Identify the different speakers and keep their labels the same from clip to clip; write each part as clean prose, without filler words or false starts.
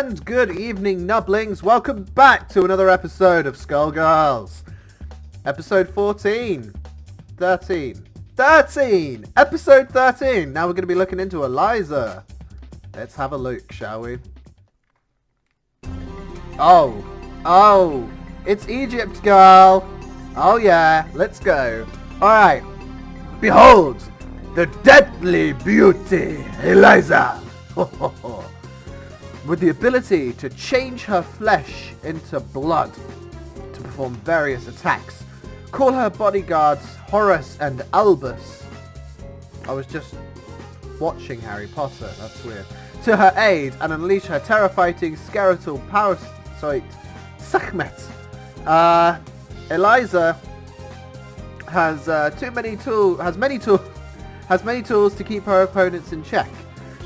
Speaker 1: And good evening, nublings. Welcome back to another episode of Skullgirls. Episode 13. Episode 13. Now we're going to be looking into Eliza. Let's have a look, shall we? Oh, it's Egypt, girl. Oh yeah, let's go. Alright. Behold, the deadly beauty, Eliza. With the ability to change her flesh into blood to perform various attacks. Call her bodyguards Horus and Albus. I was just watching Harry Potter, that's weird. To her aid and unleash her terrifying skeletal parasite Sekhmet. Eliza has many tools to keep her opponents in check.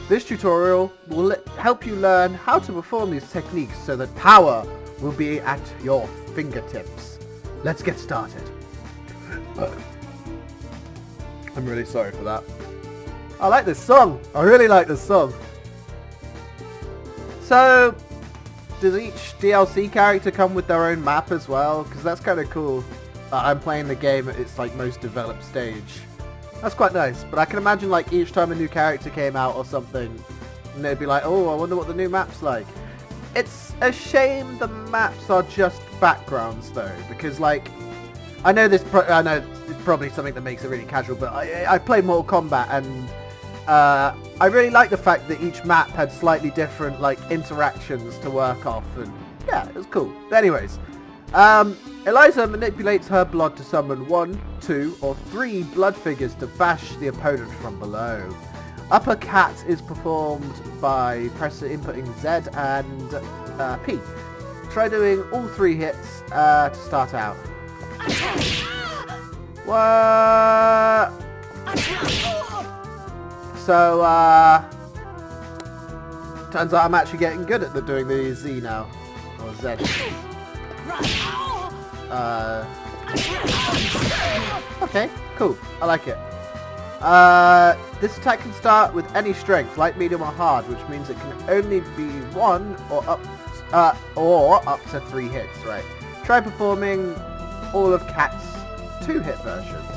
Speaker 1: This tutorial will help you learn how to perform these techniques so that power will be at your fingertips. Let's get started. I'm really sorry for that. I like this song. I really like this song. So, does each DLC character come with their own map as well? Because that's kind of cool. I'm playing the game at its most developed stage. That's quite nice, but I can imagine each time a new character came out or something, and they'd be like, oh, I wonder what the new map's like. It's a shame the maps are just backgrounds though, because I know it's probably something that makes it really casual, but I play Mortal Kombat and I really like the fact that each map had slightly different interactions to work off, and yeah, it was cool. But anyways, Eliza manipulates her blood to summon 1, 2, or 3 blood figures to bash the opponent from below. Upper Cat is performed by inputting Z and P. Try doing all 3 hits to start out. What? So, turns out I'm actually getting good at doing the Z now. Or Z. Okay, cool. I like it. This attack can start with any strength, light, medium, or hard, which means it can only be 1 or up to 3 hits. Right. Try performing all of Cat's 2-hit versions.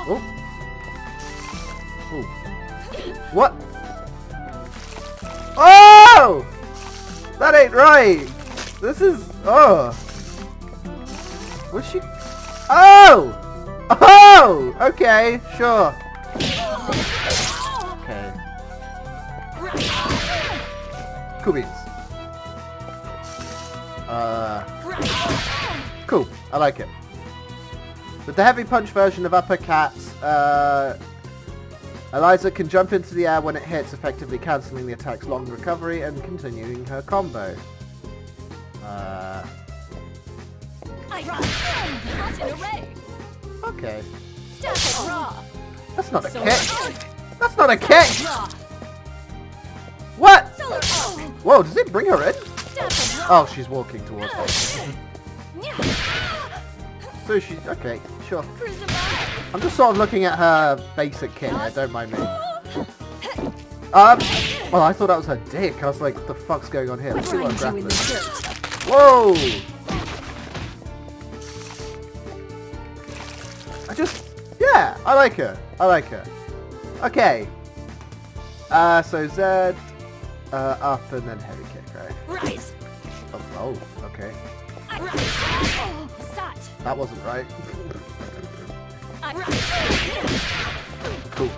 Speaker 1: Oh. Ooh. What? Oh! That ain't right! This is... Oh! Was she... Oh! Oh! Okay, sure. Okay. Cool beans. Cool. I like it. With the heavy punch version of Upper Cat, Eliza can jump into the air when it hits, effectively cancelling the attack's long recovery and continuing her combo. Okay. That's not a kick. That's not a kick! What? Whoa, does it bring her in? Oh, she's walking towards me. So she... Okay, sure. I'm just sort of looking at her basic kit here, don't mind me. Well, I thought that was her dick. I was like, what the fuck's going on here? Let's see what I'm grappling. Whoa! Yeah, I like her. I like her. Okay. So Z, up and then heavy kick, right? Oh, okay. That wasn't right. Cool.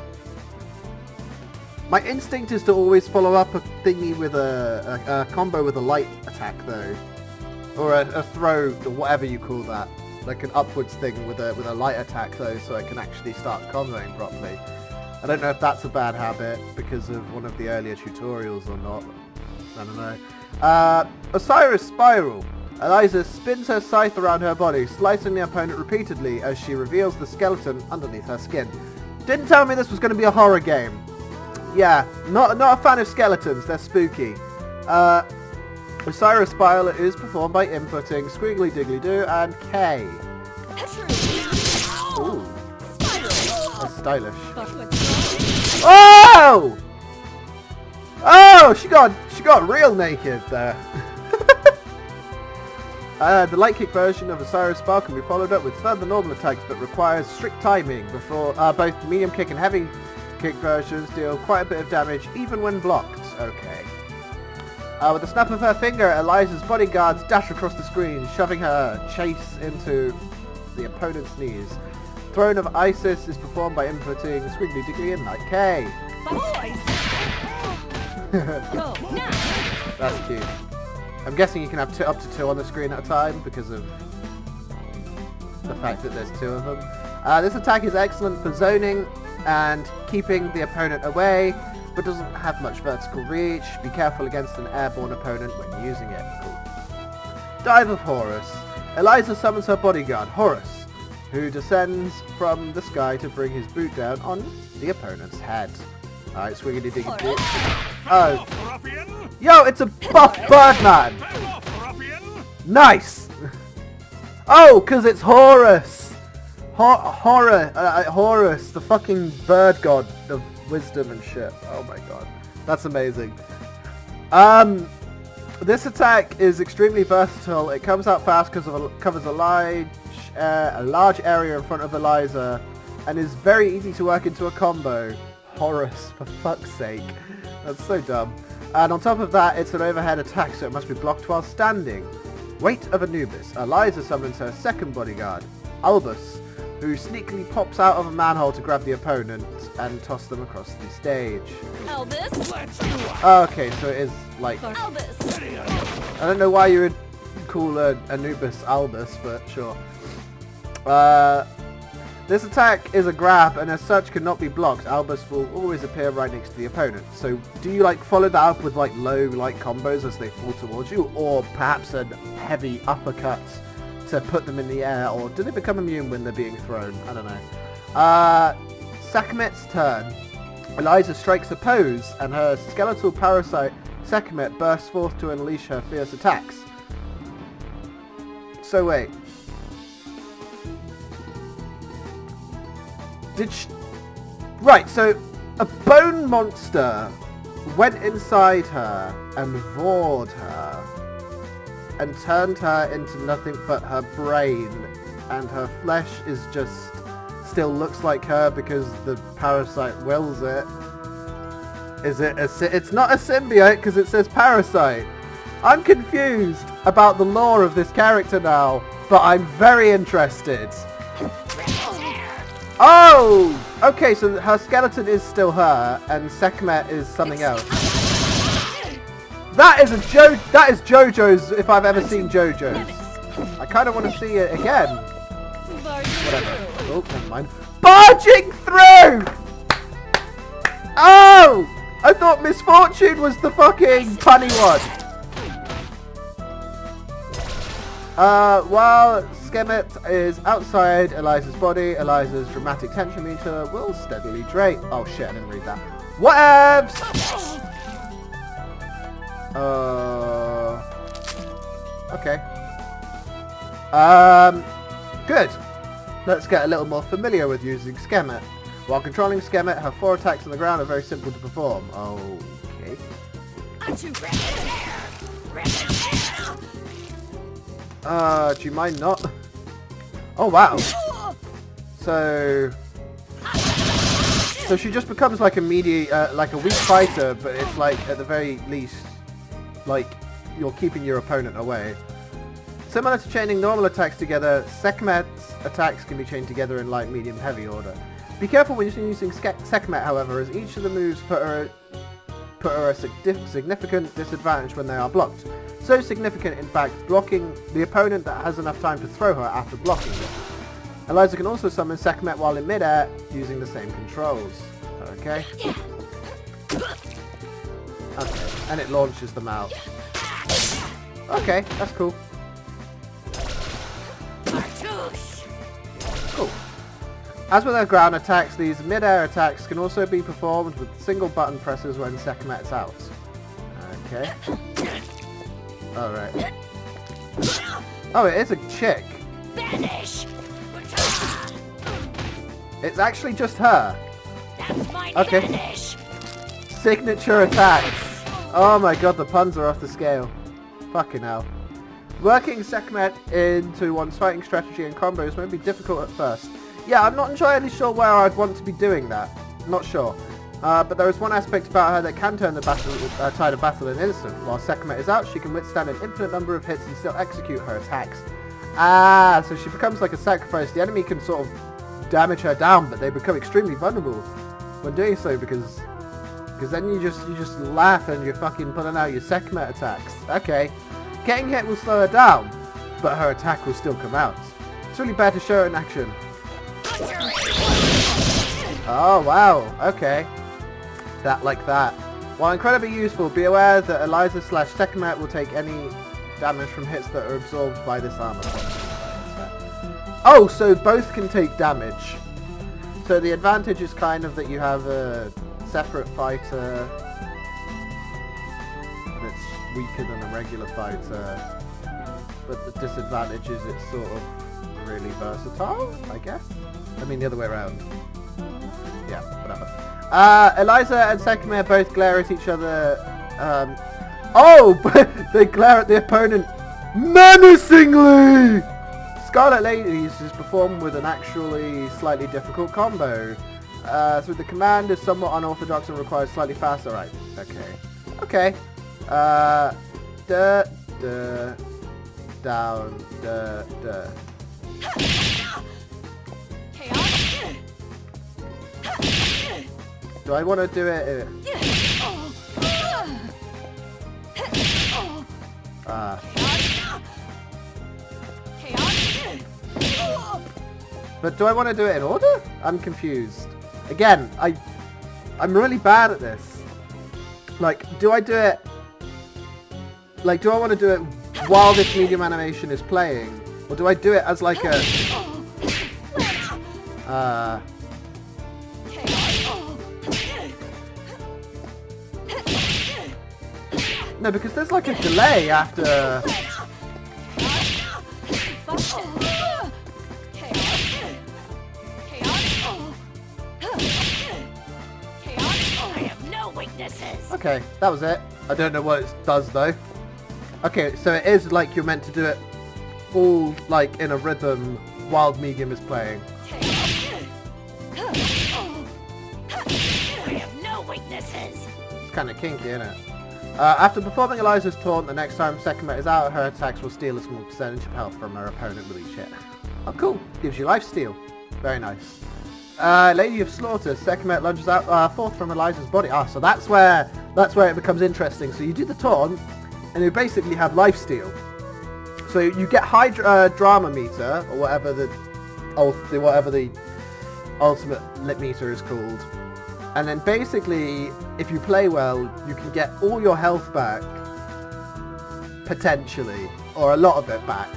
Speaker 1: My instinct is to always follow up a thingy with a combo with a light attack though. Or a throw, or whatever you call that. Like an upwards thing with a light attack though, so I can actually start comboing properly. I don't know if that's a bad habit because of one of the earlier tutorials or not. I don't know. Osiris Spiral. Eliza spins her scythe around her body, slicing the opponent repeatedly as she reveals the skeleton underneath her skin. Didn't tell me this was going to be a horror game. Yeah, not a fan of skeletons, they're spooky. Osiris Spiral is performed by inputting Squiggly Diggly Doo and K. Ooh. That's stylish. Oh! Oh, she got real naked there. The light kick version of Osiris Spell can be followed up with further normal attacks, but requires strict timing before both the medium kick and heavy kick versions deal quite a bit of damage, even when blocked. Okay. With the snap of her finger, Eliza's bodyguards dash across the screen, shoving her chase into the opponent's knees. Throne of Isis is performed by inputting Squiggly Diggly and Night K. That's cute. I'm guessing you can have up to 2 on the screen at a time because of the fact that there's 2 of them. This attack is excellent for zoning and keeping the opponent away, but doesn't have much vertical reach. Be careful against an airborne opponent when using it. Cool. Dive of Horus. Eliza summons her bodyguard, Horus, who descends from the sky to bring his boot down on the opponent's head. Alright, swiggity diggity. Oh. Yo, it's a buff Birdman! Nice! Oh, because it's Horus! Horus, the fucking bird god of wisdom and shit. Oh my god. That's amazing. This attack is extremely versatile. It comes out fast because it covers a large area in front of Eliza and is very easy to work into a combo. Horus, for fuck's sake. That's so dumb. And on top of that, it's an overhead attack, so it must be blocked while standing. Weight of Anubis. Eliza summons her second bodyguard, Albus, who sneakily pops out of a manhole to grab the opponent and toss them across the stage.
Speaker 2: Albus?
Speaker 1: Oh, okay, so it is like...
Speaker 2: Albus!
Speaker 1: I don't know why you would call Anubis Albus, but sure. This attack is a grab and as such cannot be blocked. Albus will always appear right next to the opponent. So do you like follow that up with like low light combos as they fall towards you, or perhaps a heavy uppercut to put them in the air, or do they become immune when they're being thrown? I don't know. Sekhmet's turn. Eliza strikes a pose and her skeletal parasite Sekhmet bursts forth to unleash her fierce attacks. So wait. Right, so a bone monster went inside her and vored her and turned her into nothing but her brain, and her flesh is just still looks like her because the parasite wills it. Is it it's not a symbiote because it says parasite. I'm confused about the lore of this character now, but I'm very interested. Oh! Okay, so her skeleton is still her, and Sekhmet is something else. That is JoJo's if I've ever seen JoJo's. I kind of want to see it again. Whatever. Oh, never mind. Barging through! Oh! I thought Misfortune was the fucking punny one. While Sekhmet is outside Eliza's body, Eliza's dramatic tension meter will steadily drain. Oh shit, I didn't read that. Whatevs! Okay. Good. Let's get a little more familiar with using Sekhmet. While controlling Sekhmet, her 4 attacks on the ground are very simple to perform. Okay. Do you mind not? Oh wow. So she just becomes like a like a weak fighter, but it's like at the very least, like you're keeping your opponent away. Similar to chaining normal attacks together, Sekhmet's attacks can be chained together in light, medium, heavy order. Be careful when you're using Sekhmet, however, as each of the moves put her a significant disadvantage when they are blocked. So significant, in fact, blocking the opponent that has enough time to throw her after blocking it. Eliza can also summon Sekhmet while in midair using the same controls. Okay. Okay, and it launches them out. Okay, that's cool. Cool. As with her ground attacks, these mid-air attacks can also be performed with single button presses when Sekhmet's out. Okay. Alright. Oh, it is a chick. It's actually just her.
Speaker 2: That's my
Speaker 1: Okay.
Speaker 2: finish.
Speaker 1: Signature attacks. Oh my god, the puns are off the scale. Fucking hell. Working Sekhmet into one's fighting strategy and combos may be difficult at first. Yeah, I'm not entirely sure where I'd want to be doing that. Not sure. But there is one aspect about her that can turn the tide of battle in an instant. While Sekhmet is out, she can withstand an infinite number of hits and still execute her attacks. Ah, so she becomes like a sacrifice. The enemy can sort of damage her down, but they become extremely vulnerable when doing so because then you just laugh and you're fucking pulling out your Sekhmet attacks. Okay. Getting hit will slow her down, but her attack will still come out. It's really bad to show her in action. Oh wow, okay. That like that. While incredibly useful, be aware that Eliza/Sekhmet will take any damage from hits that are absorbed by this armor. Oh, so both can take damage. So the advantage is kind of that you have a separate fighter that's weaker than a regular fighter, but the disadvantage is it's sort of really versatile, I guess. I mean the other way around. Yeah, whatever. Eliza and Sekhmet both glare at each other. Oh, but they glare at the opponent menacingly! Scarlet Ladies is performed with an actually slightly difficult combo. So the command is somewhat unorthodox and requires slightly faster. Right, okay. Okay. Down, Do I want to do it? But do I want to do it in order? I'm confused. Again, I'm really bad at this. Like, do I do it... Like, do I want to do it while this medium animation is playing? Or do I do it as like a... No, because there's like a delay after... Okay, that was it. I don't know what it does though. Okay, so it is like you're meant to do it all like in a rhythm while medium is playing.
Speaker 2: I have no weaknesses.
Speaker 1: It's kind of kinky, isn't it? After performing Eliza's taunt, the next time Sekhmet is out, her attacks will steal a small percentage of health from her opponent with each hit. Oh, cool. Gives you lifesteal. Very nice. Lady of Slaughter, Sekhmet lunges out forth from Eliza's body. Ah, so that's where it becomes interesting. So you do the taunt, and you basically have lifesteal. So you get high drama meter, or whatever the ultimate lit meter is called. And then basically, if you play well, you can get all your health back, potentially, or a lot of it back.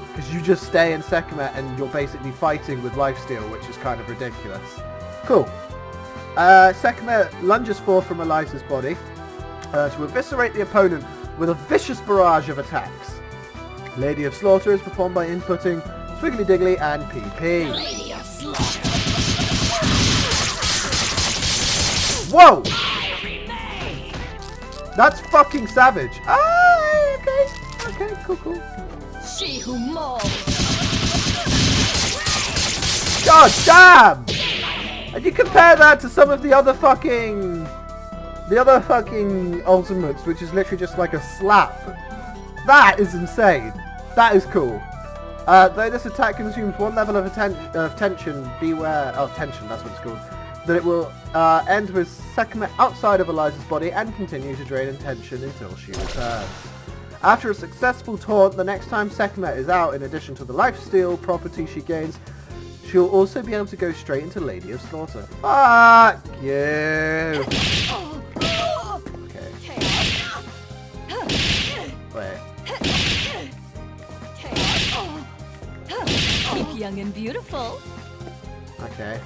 Speaker 1: Because you just stay in Sekhmet and you're basically fighting with lifesteal, which is kind of ridiculous. Cool. Sekhmet lunges forth from Eliza's body to eviscerate the opponent with a vicious barrage of attacks. Lady of Slaughter is performed by inputting Swiggly Diggly and PP.
Speaker 2: Lady of Slaughter.
Speaker 1: Whoa! That's fucking savage. Ah, okay. Okay, cool.
Speaker 2: She who molds.
Speaker 1: God damn! And you compare that to some of the other fucking ultimates, which is literally just like a slap. That is insane. That is cool. Though this attack consumes one level of tension, beware... Oh, tension, that's what it's called. That it will end with Sekhmet outside of Eliza's body and continue to drain tension until she returns. After a successful taunt, the next time Sekhmet is out, in addition to the lifesteal property she gains, she'll also be able to go straight into Lady of Slaughter. Fuck you! Okay. Wait.
Speaker 2: Keep young and beautiful.
Speaker 1: Okay.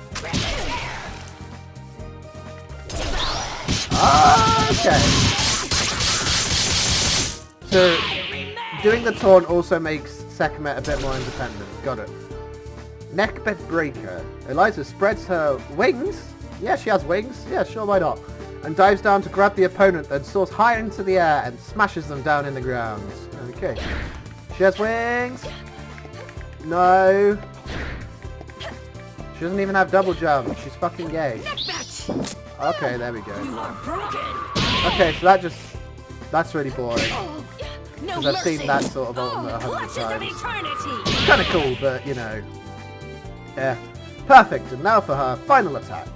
Speaker 1: Okay. So, doing the taunt also makes Sekhmet a bit more independent. Got it. Neckbed breaker. Eliza spreads her wings. Yeah, she has wings. Yeah, sure, why not? And dives down to grab the opponent, then soars high into the air and smashes them down in the ground. Okay. She has wings. No. She doesn't even have double jump. She's fucking gay. Okay, there we go.
Speaker 2: You are broken.
Speaker 1: Okay, so that's really boring.
Speaker 2: No
Speaker 1: Because I've seen that sort of ultimate 100
Speaker 2: clutches of
Speaker 1: times.
Speaker 2: eternity.
Speaker 1: Kind of cool, but you know. Yeah. Perfect, and now for her final attack.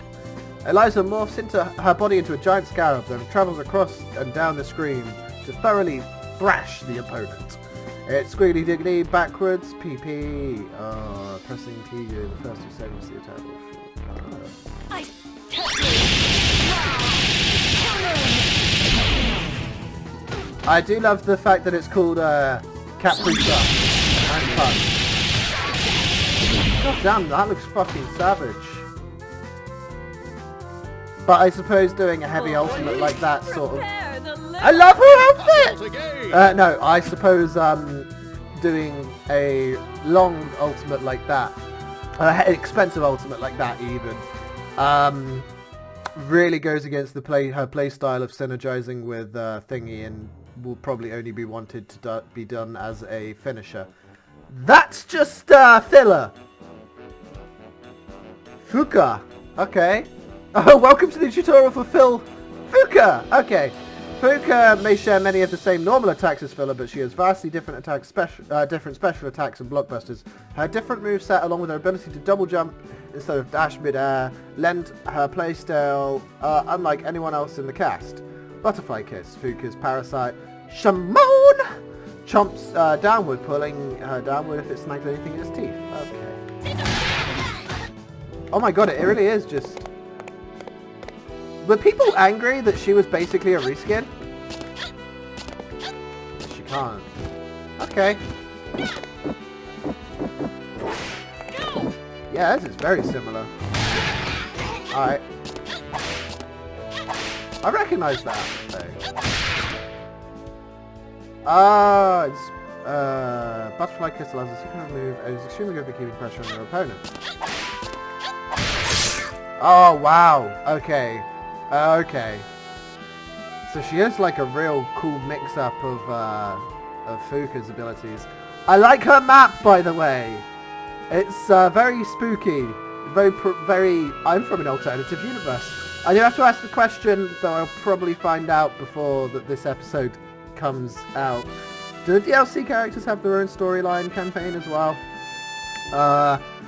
Speaker 1: Eliza morphs into her body into a giant scarab, then travels across and down the screen to thoroughly thrash the opponent. It's squiggly diggly backwards, PP. Pressing T during the first 2 seconds of the attack.
Speaker 2: I
Speaker 1: I do love the fact that it's called Caprica. Nice punch. God damn, that looks fucking savage. But I suppose doing a heavy ultimate like that sort of... I love her outfit! No, I suppose doing a long ultimate like that, expensive ultimate like that even, really goes against the her play style of synergizing with Thingy, and will probably only be wanted to be done as a finisher. That's just filler! Fuka! Okay. Oh, welcome to the tutorial for Phil Fuka! Okay. Fuka may share many of the same normal attacks as Filler, but she has vastly different different special attacks and blockbusters. Her different moveset, along with her ability to double jump instead of dash mid-air, lend her playstyle unlike anyone else in the cast. Butterfly Kiss, Fuka's parasite, Shimon, chomps downward, pulling her downward if it snags anything in its teeth. Okay. Oh my god, it really is just... Were people angry that she was basically a reskin? She can't. Okay. Yeah, this is very similar. Alright. I recognise that, though. It's... Butterfly Kiss allows a second move and is extremely good for keeping pressure on your opponent. Oh, wow. Okay. Okay. So she is like a real cool mix-up of Fuka's abilities. I like her map, by the way. It's very spooky. Very... I'm from an alternative universe. I do have to ask the question, though I'll probably find out before this episode comes out. Do the DLC characters have their own storyline campaign as well?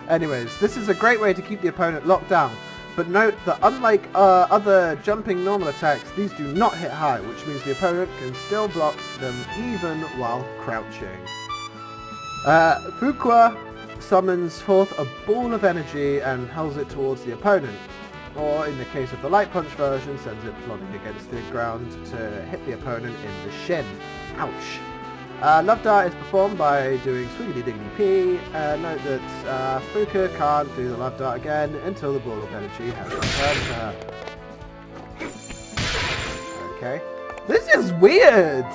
Speaker 1: Anyways, this is a great way to keep the opponent locked down. But note that unlike other jumping normal attacks, these do not hit high, which means the opponent can still block them even while crouching. Fuka summons forth a ball of energy and hurls it towards the opponent. Or, in the case of the light punch version, sends it plodding against the ground to hit the opponent in the shin. Ouch. Love Dart is performed by doing Swiggity Diggity P. Note that Fuka can't do the Love Dart again until the ball of energy has returned to her. Okay. This is weird!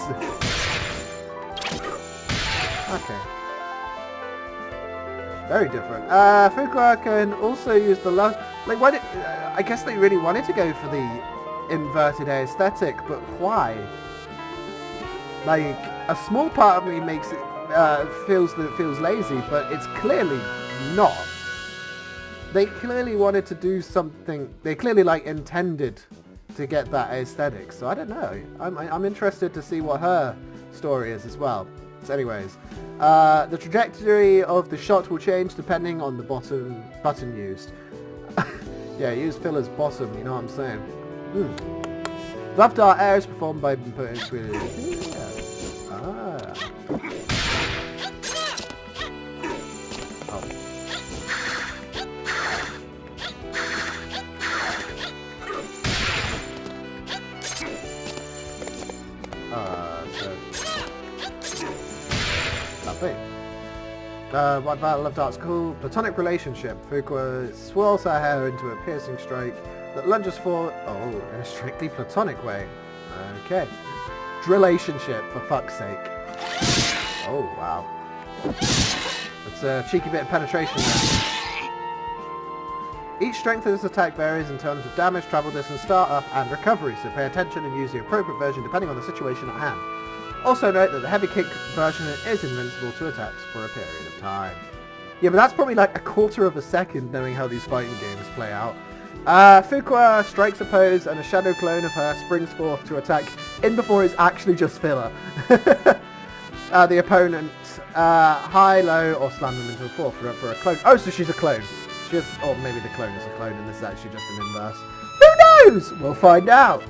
Speaker 1: Okay. Very different. Fuka can also use the love... Like, why did... I guess they really wanted to go for the inverted A aesthetic, but why? Like, a small part of me makes it feels lazy, but it's clearly not. They clearly wanted to do something. They clearly like intended to get that aesthetic. So I don't know. I'm interested to see what her story is as well. So anyways, the trajectory of the shot will change depending on the button used. Yeah, use Filler's bottom. You know what I'm saying? Love Dart Air is performed by putting. What about Love Dart's cool? Platonic relationship. Fuka swirls her hair into a piercing strike that lunges forward, in a strictly platonic way. Okay. Relationship, for fuck's sake. Oh, wow. That's a cheeky bit of penetration there. Each strength of this attack varies in terms of damage, travel distance, startup, and recovery, so pay attention and use the appropriate version depending on the situation at hand. Also note that the heavy kick version is invincible to attacks for a period of time. Yeah, but that's probably like a quarter of a second knowing how these fighting games play out. Fuqua strikes a pose and a shadow clone of her springs forth to attack in before it's actually just filler. The opponent high, low, or slam them into a four for a clone. Oh, so she's a clone. Or maybe the clone is a clone and this is actually just an inverse. Who knows? We'll find out.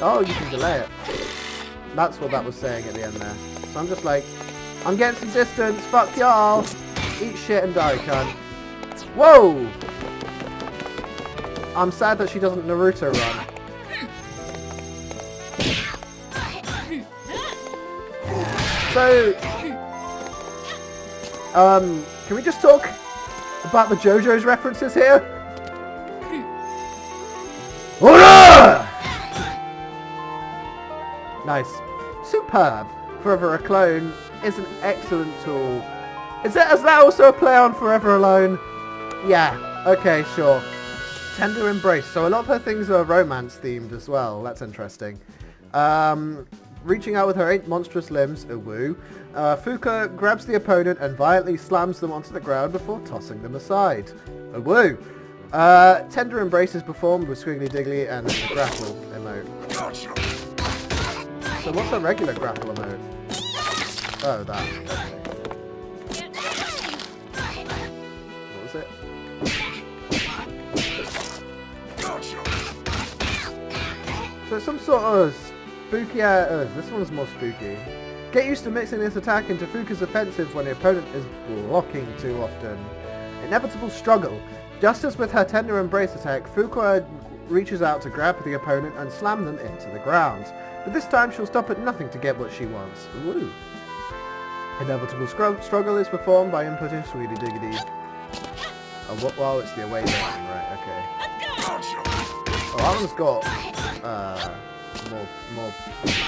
Speaker 1: Oh, you can delay it. That's what that was saying at the end there. So I'm just like, I'm getting some distance. Fuck y'all. Eat shit and die, cunt. Whoa! I'm sad that she doesn't Naruto run. So, can we just talk about the JoJo's references here? Hola! Nice. Superb. Forever a Clone is an excellent tool. Is that also a play on Forever Alone? Yeah. Okay, sure. Tender Embrace. So a lot of her things are romance themed as well. That's interesting. Reaching out with her 8 monstrous limbs, a woo. Fuqua grabs the opponent and violently slams them onto the ground before tossing them aside. A woo. Tender Embrace is performed with Squiggly Diggly and the grapple emote. So what's a regular grapple emote? Oh, that. Okay. What was it? So some sort of spooky... this one's more spooky. Get used to mixing this attack into Fuqa's offensive when the opponent is blocking too often. Inevitable struggle. Just as with her Tender Embrace attack, Fuqua reaches out to grab the opponent and slam them into the ground. But this time she'll stop at nothing to get what she wants. Woo! Inevitable struggle is performed by inputting Sweetie Diggity. Oh, well, it's the away version, right, okay. Oh, that one's got, more,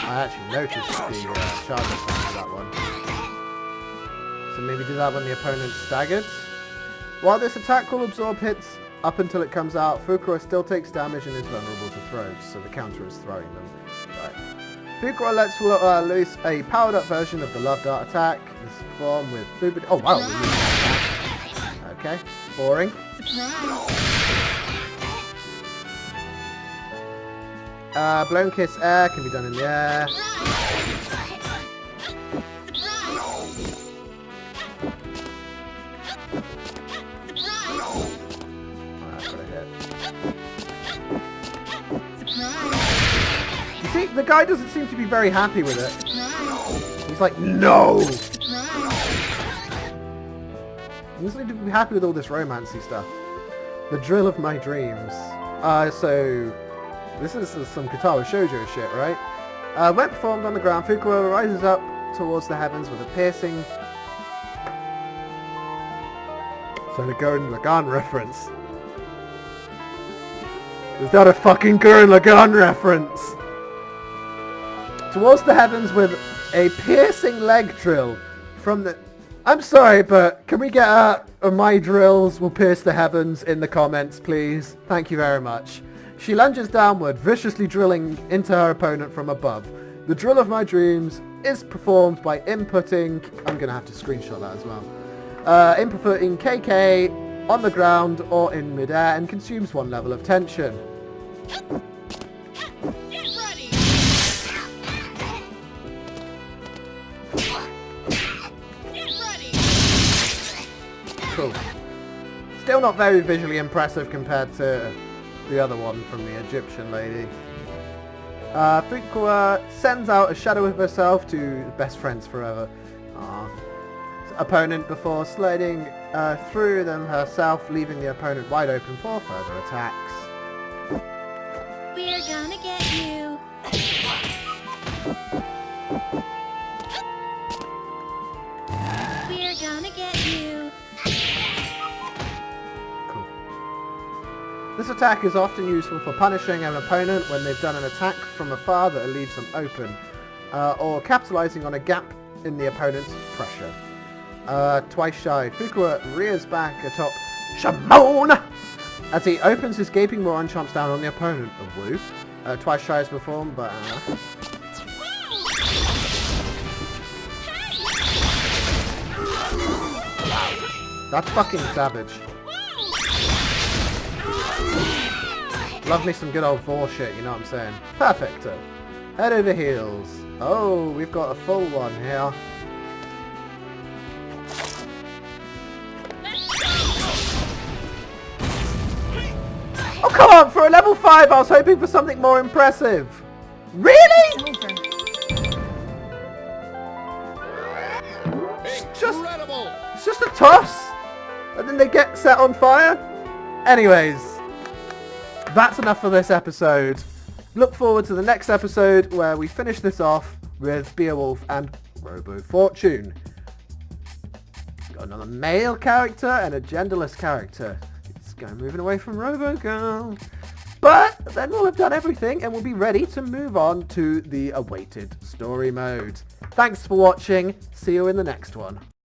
Speaker 1: I actually noticed the charge attack for that one. So maybe do that when the opponent's staggered. While this attack will absorb hits up until it comes out, Fuqua still takes damage and is vulnerable to throws, so the counter is throwing them. Right. Fuqua lets loose a powered up version of the Love Dart attack. This is performed with Boobity. Oh wow! Okay, boring. Blown Kiss Air can be done in the air. You see, the guy doesn't seem to be very happy with it. He's like, no! He doesn't seem to be happy with all this romancy stuff. The drill of my dreams. So, this is some Katawa Shoujo shit, right? When performed on the ground, Fuqua rises up towards the heavens with a piercing... So the Gurren Lagann reference. Is that a fucking Gurren Lagann reference? Towards the heavens with a piercing leg drill from the... I'm sorry, but can we get my drills will pierce the heavens in the comments, please? Thank you very much. She lunges downward, viciously drilling into her opponent from above. The drill of my dreams is performed by inputting... I'm going to have to screenshot that as well. Inputting KK on the ground or in midair and consumes 1 level of tension.
Speaker 2: Get ready. Get ready.
Speaker 1: Cool. Still not very visually impressive compared to the other one from the Egyptian lady. Fuqua sends out a shadow of herself to best friends forever. Opponent before sliding through them herself, leaving the opponent wide open for further attacks.
Speaker 2: We're gonna get you. We're gonna get you.
Speaker 1: Cool. This attack is often useful for punishing an opponent when they've done an attack from afar that leaves them open, or capitalizing on a gap in the opponent's pressure. Twice Shy. Fuqua rears back atop Shimon as he opens his gaping maw and chomps down on the opponent of Wu. Twice Shy is performed by That's fucking savage. Love me some good old Vor shit, you know what I'm saying? Perfecto. Head over heels. Oh, we've got a full one here. Oh, come on! For a level 5, I was hoping for something more impressive. Really?
Speaker 3: Incredible!
Speaker 1: It's just a toss, and then they get set on fire. Anyways, that's enough for this episode. Look forward to the next episode where we finish this off with Beowulf and Robo Fortune. Got another male character and a genderless character. It's going moving away from Robo Girl. But then we'll have done everything and we'll be ready to move on to the awaited story mode. Thanks for watching. See you in the next one.